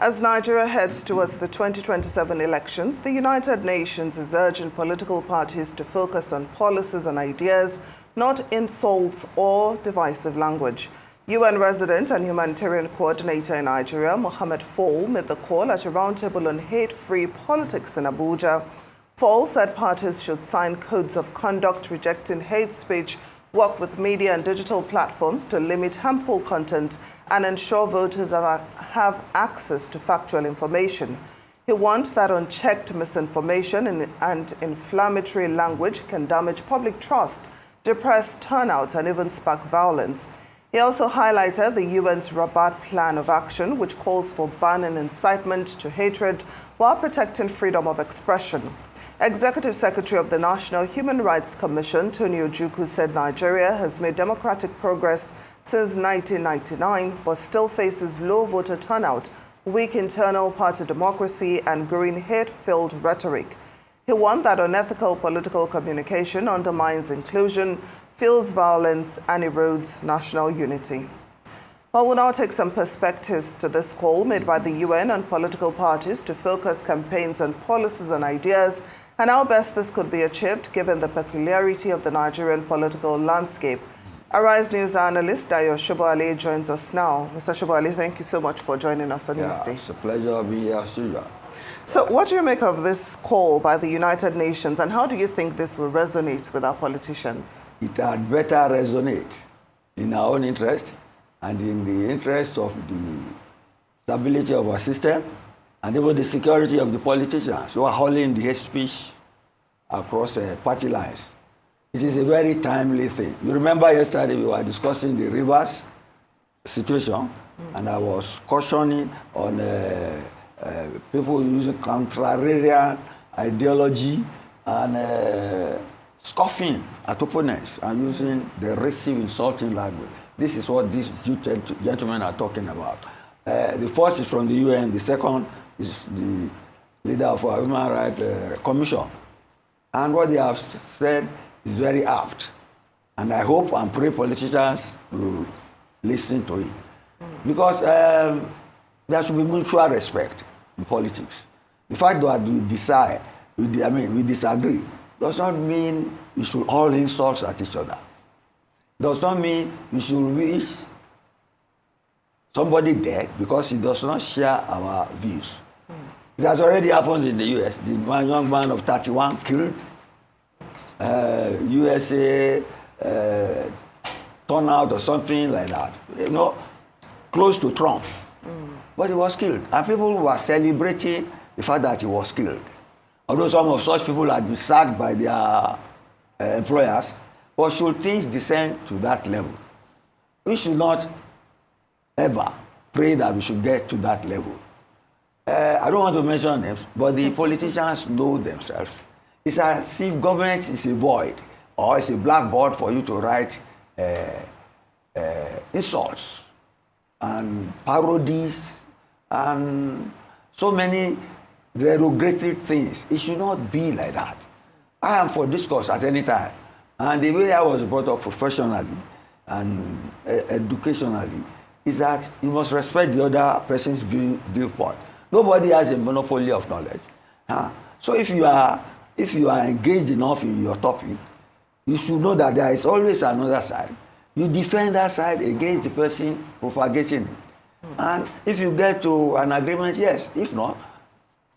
As Nigeria heads towards the 2027 elections, the United Nations is urging political parties to focus on policies and ideas, not insults or divisive language. UN Resident and Humanitarian Coordinator in Nigeria, Mohammed Fall, made the call at a roundtable on hate-free politics in Abuja. Fall said parties should sign codes of conduct rejecting hate speech, work with media and digital platforms to limit harmful content, and ensure voters have access to factual information. He warned that unchecked misinformation and inflammatory language can damage public trust, depress turnout, and even spark violence. He also highlighted the UN's Rabat Plan of Action, which calls for banning incitement to hatred while protecting freedom of expression. Executive Secretary of the National Human Rights Commission, Tony Ojukwu, said Nigeria has made democratic progress since 1999, but still faces low voter turnout, weak internal party democracy, and growing hate-filled rhetoric. He warned that unethical political communication undermines inclusion, fuels violence, and erodes national unity. Well, we'll now take some perspectives to this call made by the UN and political parties to focus campaigns on policies and ideas, and how best this could be achieved given the peculiarity of the Nigerian political landscape. Arise News analyst Dayo Sobowale joins us now. Mr. Sobowale, thank you so much for joining us on Newsday. It's a pleasure being here, Studio. So what do you make of this call by the United Nations, and how do you think this will resonate with our politicians? It had better resonate in our own interest and in the interest of the stability of our system and even the security of the politicians who are hauling the hate speech across party lines. It is a very timely thing. You remember yesterday we were discussing the rivers situation, and I was cautioning on people using contrarian ideology and scoffing at opponents and using derisive, insulting language. This is what these two gentlemen are talking about. The first is from the UN, the second is the leader of our Human Rights Commission. And what they have said is very apt. And I hope and pray politicians will listen to it. Because there should be mutual respect in politics. The fact that we disagree, does not mean we should all insult at each other. Does not mean we should wish somebody dead because he does not share our views. It has already happened in the US. The young man of 31 killed. USA turnout or something like that. You know, close to Trump. But he was killed. And people were celebrating the fact that he was killed. Although some of such people had been sacked by their employers, but should things descend to that level? We should not ever pray that we should get to that level. I don't want to mention names, but the politicians know themselves. It's as if government is a void or it's a blackboard for you to write insults and parodies and so many derogatory things. It should not be like that. I am for discourse at any time. And the way I was brought up professionally and educationally is that you must respect the other person's viewpoint. Nobody has a monopoly of knowledge. So if you are engaged enough in your topic, you should know that there is always another side. You defend that side against the person propagating it. And if you get to an agreement, yes. If not,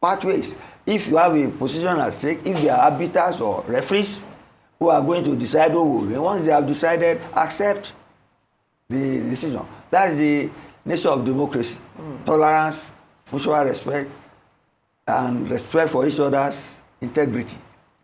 part ways. If you have a position at stake, if there are arbiters or referees who are going to decide who will win, once they have decided, accept the decision. That's the nature of democracy. Tolerance, mutual respect, and respect for each other's integrity.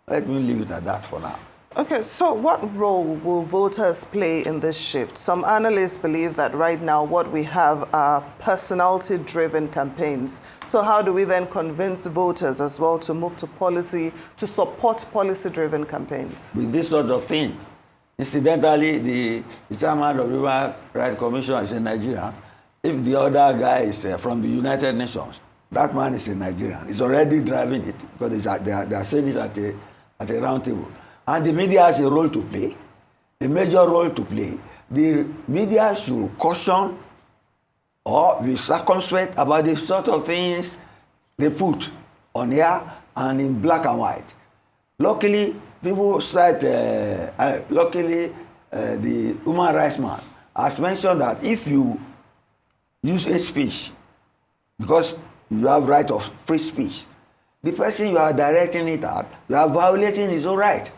Let me leave it at that for now. Okay, so what role will voters play in this shift? Some analysts believe that right now what we have are personality-driven campaigns. So how do we then convince voters as well to move to policy, to support policy-driven campaigns? With this sort of thing, incidentally, the chairman of the Human Rights Commission is a Nigerian. If the other guy is from the United Nations, that man is a Nigerian. He's already driving it because they are saying it at a round table. And the media has a role to play, a major role to play. The media should caution or be circumspect about the sort of things they put on here and in black and white. Luckily, people said, the human rights man has mentioned that if you use hate speech, because you have right of free speech, the person you are directing it at, you are violating his own right.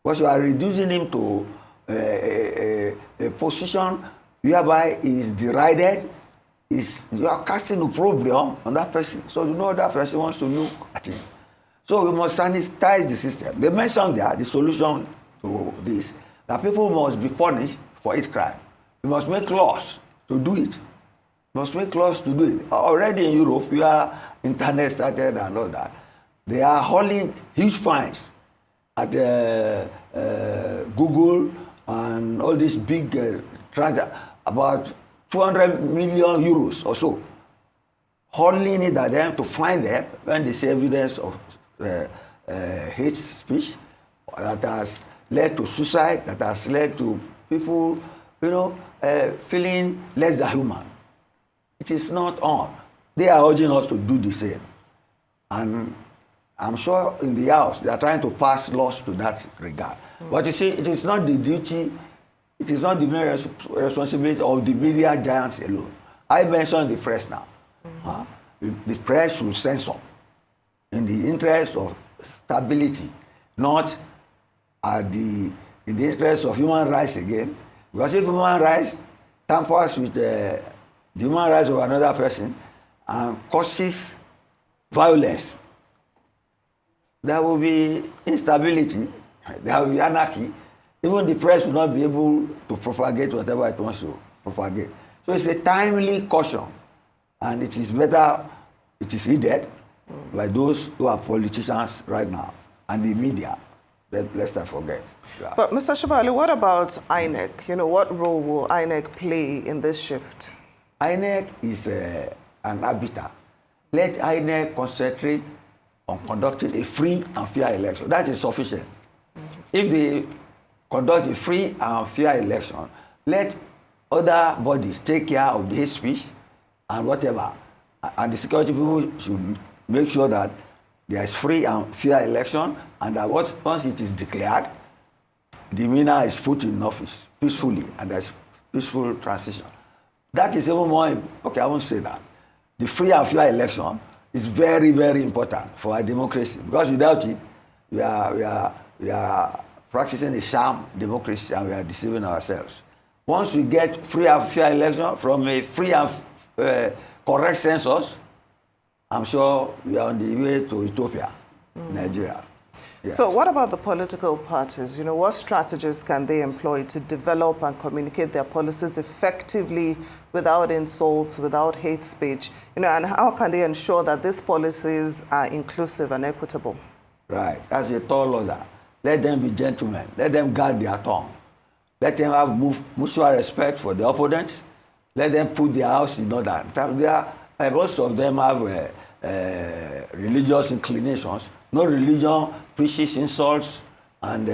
Because you are reducing him to a position whereby he is derided, you are casting a problem on that person. So you know that person wants to look at him. So we must sanitize the system. They mentioned there the solution to this, that people must be punished for hate crime. We must make laws to do it. Already in Europe, where internet started and all that, they are hauling huge fines at Google and all these big about 200 million euros or so, hauling it at them to fine them when they see evidence of hate speech that has led to suicide, that has led to people, feeling less than human. It is not on. They are urging us to do the same. And I'm sure in the House, they are trying to pass laws to that regard. But you see, it is not the duty, it is not the mere responsibility of the media giants alone. I mentioned the press now. The press should censor in the interest of stability, not in the interest of human rights again. Because if human rights tampers with the human rights of another person and causes violence, there will be instability, there will be anarchy. Even the press will not be able to propagate whatever it wants to propagate. So it's a timely caution, and it is better, it is needed by those who are politicians right now and the media. Let's not forget. Yeah. But Mr. Sobowale, what about INEC? What role will INEC play in this shift? INEC is an arbiter. Let INEC concentrate on conducting a free and fair election. That is sufficient. If they conduct a free and fair election, let other bodies take care of the hate speech and whatever. And the security people should make sure that there is free and fair election, and that once it is declared, the winner is put in office peacefully, and there's peaceful transition. That is even more, okay, I won't say that. The free and fair election is very, very important for our democracy, because without it, we are practicing a sham democracy, and we are deceiving ourselves. Once we get free and fair election from a free and correct census, I'm sure we are on the way to Ethiopia, Nigeria. Yes. So what about the political parties? What strategies can they employ to develop and communicate their policies effectively without insults, without hate speech? And how can they ensure that these policies are inclusive and equitable? Right. As a tall order, let them be gentlemen. Let them guard their tongue. Let them have mutual respect for the opponents. Let them put their house in order. Most of them have religious inclinations. No religion preaches insults and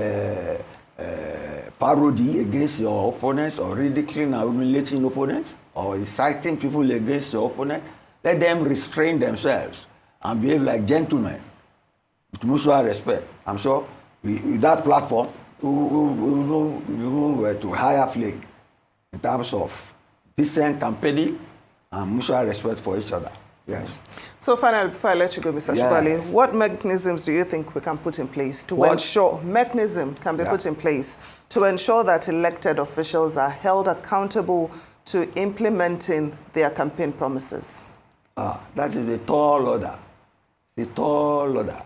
parody against your opponents, or ridiculing and humiliating opponents, or inciting people against your opponent. Let them restrain themselves and behave like gentlemen with mutual respect. I'm sure with that platform, we will move to higher plane in terms of decent campaigning and mutual respect for each other. Yes. So finally, before I let you go, Mr. Sobowale, what mechanisms do you think we can put in place to ensure put in place to ensure that elected officials are held accountable to implementing their campaign promises? That is a tall order. It's a tall order.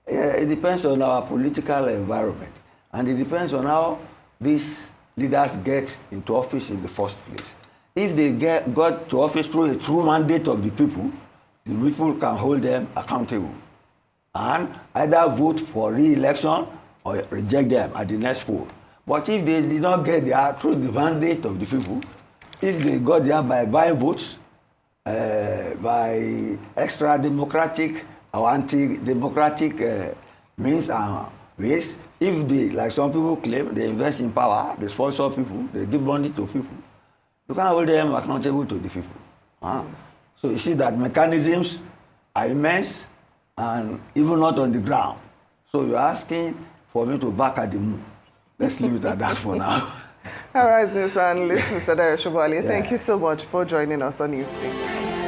It depends on our political environment, and it depends on how these leaders get into office in the first place. If they got to office through a true mandate of the people can hold them accountable and either vote for re-election or reject them at the next poll. But if they did not get there through the mandate of the people, if they got there by buying votes, by extra-democratic or anti-democratic means and ways, if they, like some people claim, they invest in power, they sponsor people, they give money to people, You can't hold them accountable to the people. So you see that mechanisms are immense and even not on the ground. So you're asking for me to back at the moon. Let's leave it at that for now. All right, news analyst, Mr. Dayo Sobowale, thank you so much for joining us on Newsday.